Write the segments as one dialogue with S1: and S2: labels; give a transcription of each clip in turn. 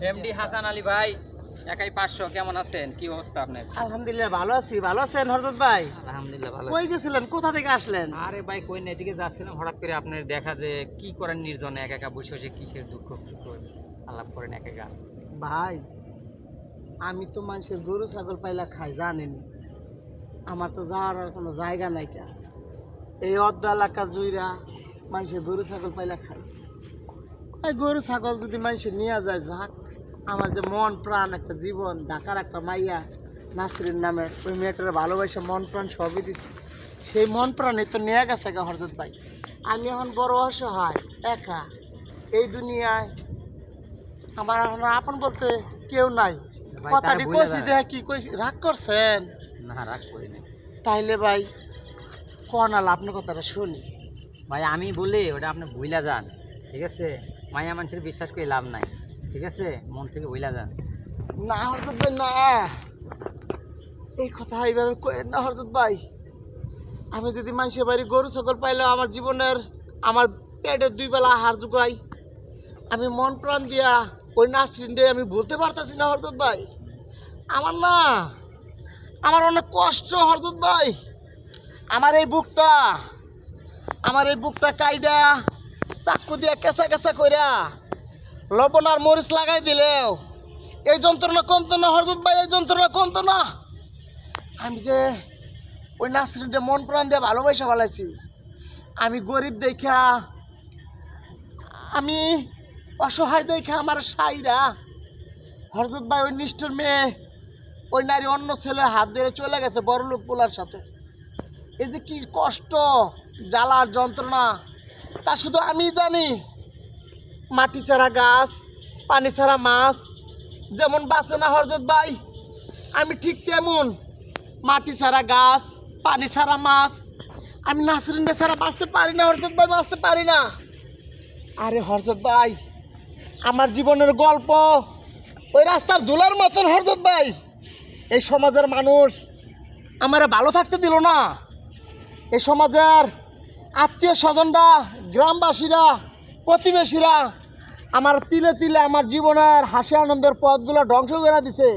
S1: MD Hasan Ali ভাই, একাই 500। কেমন আছেন? কি অবস্থা আপনার?
S2: আলহামদুলিল্লাহ ভালো আছি। ভালো আছেন হযরত ভাই?
S1: আলহামদুলিল্লাহ ভালো।
S2: কই গেছিলেন? কোথা থেকে আসলেন?
S1: আরে ভাই কই না, এদিকে যাচ্ছিলাম, হঠাৎ করে আপনার দেখা যে কি করেন নির্জনে একা একা বসে বসে কিসের দুঃখ সুখ আলাপ করেন একা একা।
S2: ভাই আমি তো মানুষের গরু ছাগল পাইলা খাই, জানেন। আমার তো যাওয়ার আর কোনো জায়গা নাই কা। এই অর্ধ এলাকা জুইরা মানুষের গরু ছাগল পাইলা খাই। এই গরু ছাগল যদি মানুষের নিয়ে যায় যাক, আমার যে মন প্রাণ একটা জীবন, ঢাকার একটা মাইয়া নাসরিন নামে ওই মেয়েটার ভালোবাসা মন প্রাণ সবই দিছি, সেই মন প্রাণে তো নিয়ে গেছে গা হযরত ভাই। আমি এখন বড় অসহায়, একা এই দুনিয়ায়। আমার এখন আপন বলতে কেউ নাই।
S1: ভাই,
S2: কথাটি
S1: তারা বইলা
S2: কইছি
S1: যায়।
S2: দেখে কি কইছি, রাগ করছেন?
S1: না, রাগ করি না
S2: তাইলে ভাই কোন আল আপনার কথাটা শুনি।
S1: ভাই। আমি বলি ওটা আপনি ভুইলা যান, ঠিক আছে? মায়া মানুষের বিশ্বাস করে লাভ নাই, ঠিক আছে? মন থেকে ভুইলা যান।
S2: না হযরত ভাই না, এই কথা এইভাবে কইেন না হযরত ভাই। আমি যদি মানুষের বাড়ি গরু ছাগল পাইলে আমার জীবনের, আমার পেটের 2 বেলা আহার জোগাই, আমি মন প্রাণ দিয়া ওই নাসরিন রে আমি বলতে পারতাছি না হযরত ভাই। আমার না, আমার অনেক কষ্ট হযরত ভাই। আমার এই বুকটা কাইডা চাকু দিয়া কেঁচা কেঁচা কইরা লবণ আর মরিচ লাগাই দিলেও এই যন্ত্রণা কমতো না হযরত ভাই, এই যন্ত্রণা কমতো না। আমি যে ওই নাসরিনটা মন প্রাণ দিয়ে ভালোবাসা ফেলাইছি, আমি গরিব দেখা, আমি অসহায় দেখা আমার সাইরা হযরত ভাই ওই নিষ্ঠুর মেয়ে, ওই নারী অন্য ছেলের হাত ধরে চলে গেছে বড় লোক পোলার সাথে। এই যে কি কষ্ট, জ্বালার যন্ত্রণা, তা শুধু আমি জানি। মাটি ছাড়া গাছ, পানি ছাড়া মাছ যেমন বাঁচে না হযরত ভাই, আমি ঠিক তেমন মাটি ছাড়া গাছ, পানি ছাড়া মাছ, আমি নাসরিন ছাড়া বাঁচতে পারি না হযরত ভাই, বাঁচতে পারি না। আরে হযরত ভাই, আমার জীবনের গল্প ওই রাস্তার ধুলার মতন হযরত ভাই। এই সমাজের মানুষ আমারে ভালো থাকতে দিল না। এই সমাজের আত্মীয় স্বজনরা, গ্রামবাসীরা, প্রতিবেশীরা আমার তিলে তিলে আমার জীবনের হাসি আনন্দের পথগুলো ধ্বংস করে দিছে।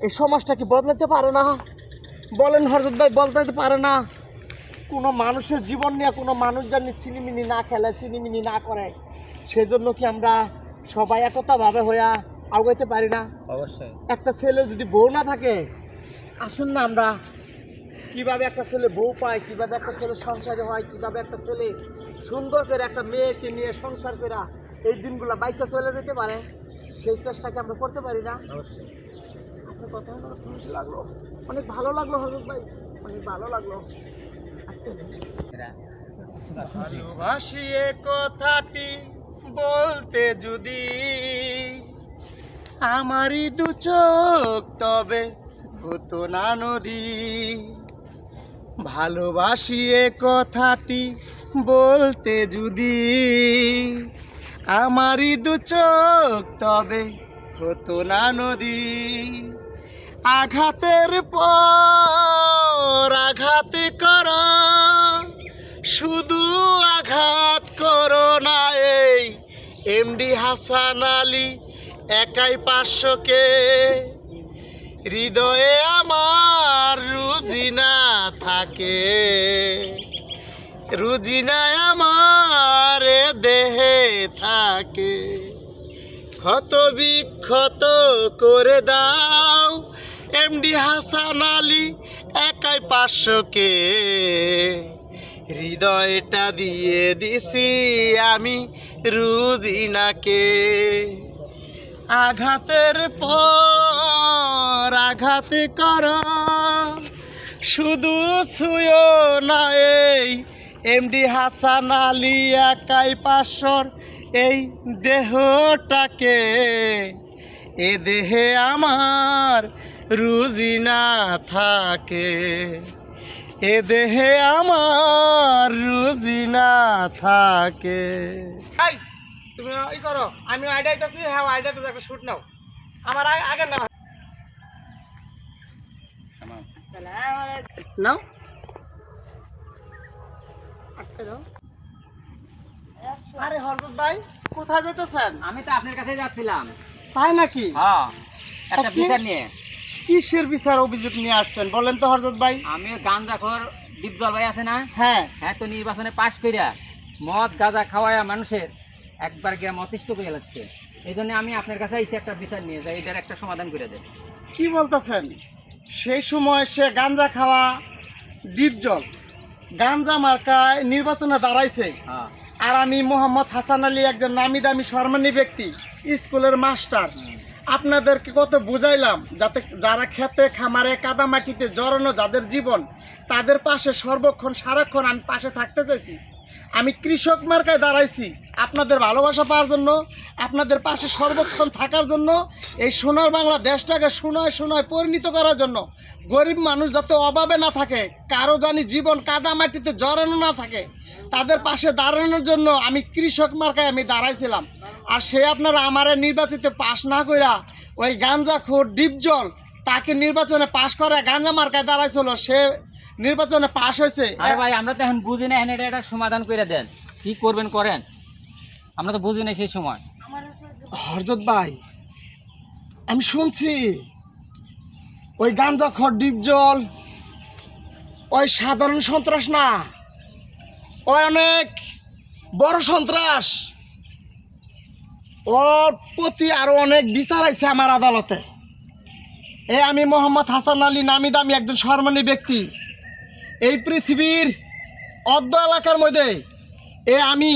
S2: এই সমাজটা কি বদলাতে পারে না? বলেন হযরত ভাই, বদলাতে পারে না? কোনো মানুষের জীবন নিয়ে কোনো মানুষ জানি ছিনিমিনি না খেলে, ছিনিমিনি না করে, সেজন্য কি আমরা সবাই একতাভাবে হইয়া আগাইতে পারি না?
S1: অবশ্যই।
S2: একটা ছেলের যদি বউ না থাকে, আসুন না আমরা কিভাবে একটা ছেলে বউ পায়, কিভাবে একটা ছেলে সংসারে হয়, কিভাবে একটা ছেলে সুন্দর করে একটা মেয়েকে নিয়ে সংসার করে এই দিনগুলো বাইকটা চলে যেতে পারে, সেই চেষ্টাকে আমরা করতে পারি না?
S1: অবশ্যই।
S2: আপনার কথা আমার খুশি লাগলো, অনেক ভালো লাগলো হযরত ভাই, অনেক ভালো লাগলো। ভালোবাসি এ কথাটি বলতে যদি আমারই 2 চোখ, তবে হতো না নদী। ভালোবাসি এ কথাটি বলতে যদি আমারই 2 চোখ, তবে হতো না নদী। আঘাতের পর আঘাত করো, শুধু আঘাত করো না। এই এমডি হাসান আলী একাই 500 হৃদয়ে আমার রুজিনা থাকে, রুজিনায় আমার দেহে থাকে। ক্ষত বিক্ষত করে দাও এমডি হাসান আলী একাই 500 হৃদয়টা দিয়ে দিছি আমি রুজিনাকে। আঘাতের পর আঘাত করো, শুধু ছুঁয়ো না এই এমডি হাসান আলী একাই 500 এই দেহটাকে। এ দেহে আমার রুজিনা থাকে, এ দেহে আমার রুজিনা থাকে। তুমি ই করো, আমি আইডাইতেছি, হ্যাঁ আইডাইতেছি, একটা শুট নাও আমার আগে না নাও, আটকে দাও। আরে হযরত ভাই কোথায় যেতেছেন?
S1: আমি তো আপনার কাছে যাচ্ছিলাম।
S2: তাই নাকি?
S1: হ্যাঁ, একটা
S2: আপনি?
S1: বিচার নিয়ে।
S2: কিসের বিচার অভিযোগ নিয়ে আসছেন বলেন তো হযরত ভাই?
S1: আমি গাঞ্জাখোর দীপজল ভাই আছে না,
S2: হ্যাঁ,
S1: হ্যাঁ, তো নির্বাচনে পাশ কইরা মদ গাঁজা খাওয়ায়া মানুষের একবার গিয়ে অতিষ্ঠ করে যাচ্ছে। এই জন্য আমি আপনার কাছে এসে একটা বিচার নিয়ে যাই, এটার একটা সমাধান করে দেন।
S2: কি বলতেছেন? সেই সময় সে গাঞ্জা খাওয়া ডিপজল গাঞ্জা মার্কায় নির্বাচনে দাঁড়াইছে,
S1: হ্যাঁ,
S2: আর আমি মোহাম্মদ হাসান আলী একজন নামি দামি সম্মানী ব্যক্তি, স্কুলের মাস্টার। আপনাদেরকে কত বুঝাইলাম যাতে যারা খেতে খামারে কাদা মাটিতে জড়ানো যাদের জীবন, তাদের পাশে সর্বক্ষণ সারাক্ষণ আমি পাশে থাকতে চাইছি। আমি কৃষক মার্কায় দাঁড়াইছি আপনাদের ভালোবাসা পাওয়ার জন্য, আপনাদের পাশে সর্বক্ষণ থাকার জন্য, এই সোনার বাংলা দেশটাকে সোনায় সোনায় পরিণত করার জন্য, গরিব মানুষ যাতে অভাবে না থাকে, কারো জানি জীবন কাদা মাটিতে জড়ানো না থাকে, তাদের পাশে দাঁড়ানোর জন্য আমি কৃষক মার্কায় আমি দাঁড়াইছিলাম। আর সে আপনারা আমারে নির্বাচিত পাশ না কইরা ওই গাঞ্জাখোর ডিপজল তাকে নির্বাচনে পাশ করে গাঞ্জা মার্কায় দাঁড়াইছিল, সে নির্বাচনে পাশ হয়েছে।
S1: আরে ভাই, আমরা তো এখন বুঝি না, এখন এটা একটা সমাধান করে দেন। কি করবেন করেন, আমরা তো বুঝি না সেই সময়।
S2: হযরত ভাই, আমি শুনছি ওই গাঞ্জাখোর ডিপজল ওই সাধারণ সন্ত্রাস না, ওই অনেক বড় সন্ত্রাস। ওর প্রতি আরো অনেক বিচার আছে আমার আদালতে। আমি মোহাম্মদ হাসান আলী নামি দামি একজন সম্মানী ব্যক্তি, এই পৃথিবীর অর্ধ এলাকার মধ্যে আমি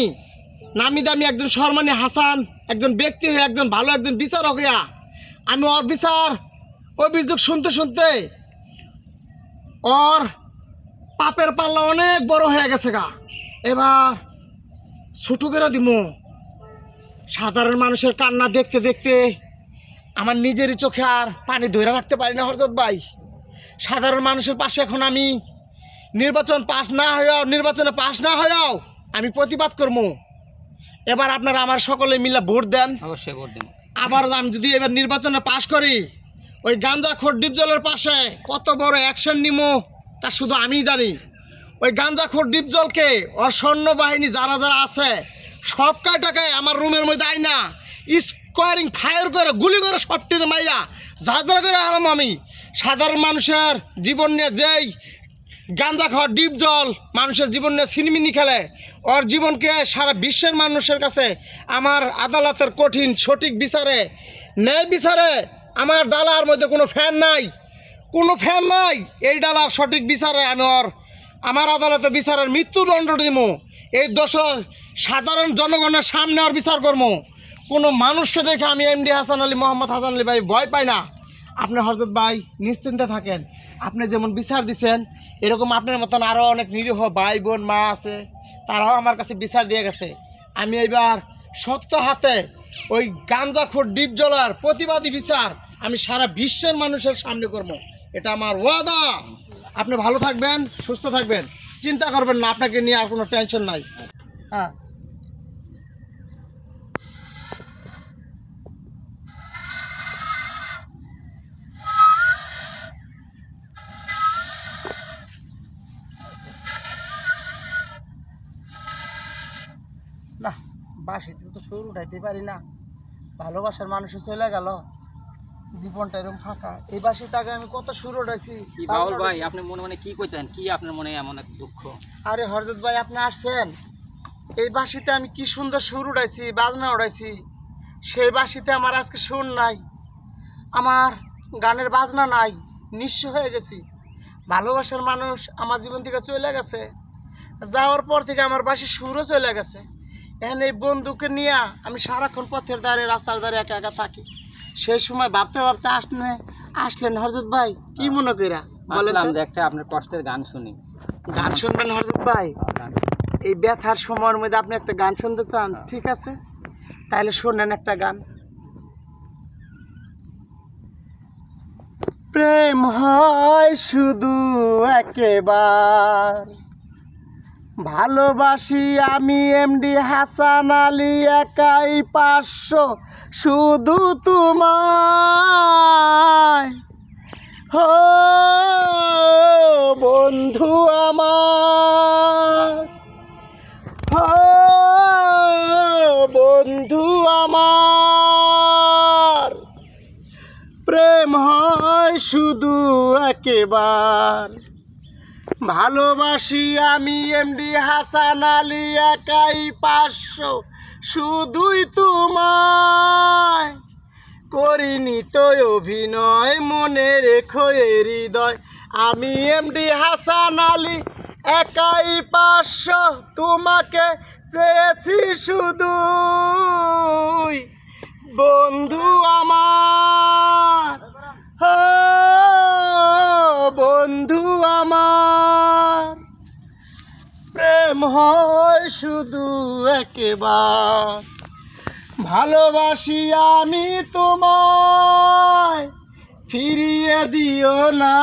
S2: নামি দামি একজন সম্মানী হাসান একজন ব্যক্তি হয়ে, একজন ভালো একজন বিচারক হইয়া আমি ওর বিচার অভিযোগ শুনতে শুনতে ওর পাপের পাল্লা অনেক বড় হয়ে গেছে গা। এবার ছুটু করে দিমু। সাধারণ মানুষের কান্না দেখতে দেখতে আমার নিজেরই চোখে আর পানি ধরে রাখতে পারি না হযরত ভাই। সাধারণ মানুষের পাশে এখন আমি নির্বাচনে পাশ না হয়েও আমি প্রতিবাদ করবো। এবার আপনারা আমার সকলে মিলে ভোট দেন।
S1: অবশ্যই ভোট দিন।
S2: আবার আমি যদি এবার নির্বাচনে পাশ করি, ওই গাঞ্জাখোর ডিপজলের পাশে কত বড় অ্যাকশন নিমো তা শুধু আমিই জানি। ওই গাঞ্জাখোর ডিপজলকে ওর সৈন্যবাহিনী যারা যারা আছে সব কয়টাকে আমার রুমের মধ্যে আই না স্কোয়ারিং ফায়ার করে গুলি করে সবটিতে মাইরা ঝাঁঝরা করে আরাম। আমি সাধারণ মানুষের জীবন নিয়ে যেই গাঞ্জা খাওয়া ডিপজল মানুষের জীবন নিয়ে ছিনিমিনি খেলে, ওর জীবনকে সারা বিশ্বের মানুষের কাছে আমার আদালতের কঠিন সঠিক বিচারে ন্যায় বিচারে আমার ডালার মধ্যে কোনো ফ্যান নাই, কোনো ফ্যান নাই। এই ডালার সঠিক বিচারে আমি আমার আদালতে বিচারের মৃত্যুদণ্ড দিব। এই দোষর সাধারণ জনগণের সামনে ওর বিচার করবো। কোনো মানুষকে দেখে আমি এমডি হাসান আলী মোহাম্মদ হাসান আলী ভাই ভয় পাই না। আপনি হযরত ভাই নিশ্চিন্তে থাকেন। আপনি যেমন বিচার দিচ্ছেন এরকম আপনার মতন আরও অনেক নিরীহ ভাই বোন মা আছে, তারাও আমার কাছে বিচার দিয়ে গেছে। আমি এবার শক্ত হাতে ওই গাঞ্জাখোর ডিপজলার প্রতিবাদী বিচার আমি সারা বিশ্বের মানুষের সামনে করবো, এটা আমার ওয়াদা। আপনি ভালো থাকবেন, সুস্থ থাকবেন, চিন্তা করবেন না, আপনাকে নিয়ে আর কোনো টেনশন নাই। হ্যাঁ, না বাসিতে তো সুর উঠাইতে পারি না, ভালোবাসার মানুষও চলে গেল, জীবনটা এরকম ফাঁকা। এই বাসিতে আগে আমি কত সুর উঠাইছি।
S1: কি বাউল ভাই, আপনি মনে মনে কি কইতেন, কি আপনার মনে এমন এক দুঃখ?
S2: আরে হযরত ভাই, আপনি আসছেন, এই বাসিতে আমি কি সুন্দর সুর উঠাইছি, বাজনা উঠাইছি, সেই বাসিতে আমার আজকে সুর নাই, আমার গানের বাজনা নাই, নিঃস্ব হয়ে গেছি। ভালোবাসার মানুষ আমার জীবন থেকে চলে গেছে, যাওয়ার পর থেকে আমার বাসির সুরও চলে গেছে। এখন এই বন্ধুকে নিয়ে আমি সারাক্ষণ পথের ধারে রাস্তার ধারে একা একা থাকি। সেই সময় ভাবতে ভাবতে আসলেন হযরত ভাই, কি মনে কইরা বলেন তো?
S1: একটা আপনার কষ্টের গান শুনি।
S2: গান শুনবেন হযরত ভাই? এই ব্যথার সময়ের মধ্যে আপনি একটা গান শুনতে চান? ঠিক আছে, তাহলে শোনেন একটা গান। প্রেম হয় শুধু একেবার, ভালোবাসি আমি এমডি হাসান আলী একাই 500 শুধু তোমায়। হো বন্ধু আমার, হো বন্ধু আমার প্রেম হয় শুধু একেবার ভালোবাসি আমি এমডি হাসান আলী একাই 500 শুধুই তোমায় করিনি তো অভিনয় মনে রেখো এ হৃদয় আমি এমডি হাসান আলী একাই 500 তোমাকে চেয়েছি শুধুই বন্ধু আমার ও বন্ধু আমার প্রেম হয় শুধু একবার ভালোবাসি আমি তোমায় ফিরিয়ে দিও না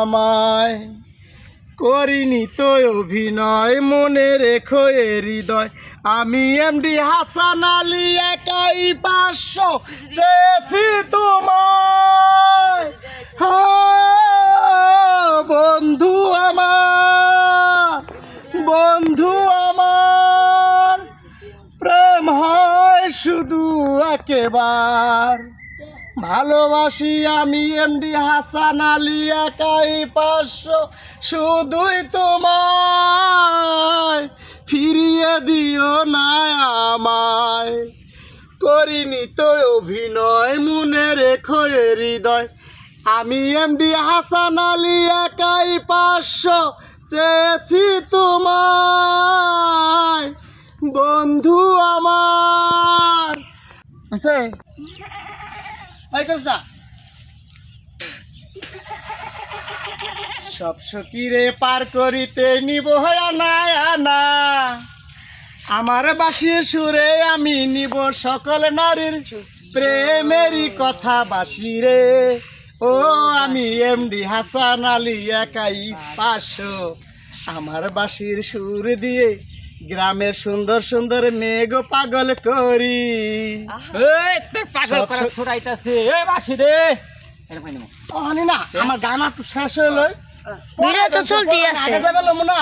S2: আমায় করিনি তো অভিনয় মনে রেখো এ হৃদয় আমি এমডি হাসান আলী একাই 500 চেয়েছি তোমায় বন্ধু আমার প্রেম হয় শুধু একেবার ভালোবাসি আমি এমডি হাসান আলী একাই 500 শুধুই তোমায় ফিরিয়ে দিও না আমায় করিনি তো অভিনয় মনে রেখো এ হৃদয় আমি এমডি হাসান আলী একাই 500 চেয়েছি তোমায় বন্ধু আমার আছে সব সকিরে পার করিতে নিব আনা আনা আমার বাঁশির সুরে আমি নিব সকল নারীর প্রেমেরই কথা বাঁশিরে ও আমি এমডি হাসান আলী একাই 500 আমার বাঁশির সুর দিয়ে গ্রামের সুন্দর সুন্দর মেঘ পাগল করি
S1: এই তোর পাগল করা ছড়াইতাছে এ বাসি দে এটা পাইনি
S2: না আমার গান একটু শেষ হলো
S3: ভিডিও তো চলতেই আছে।
S2: আগে যাবে না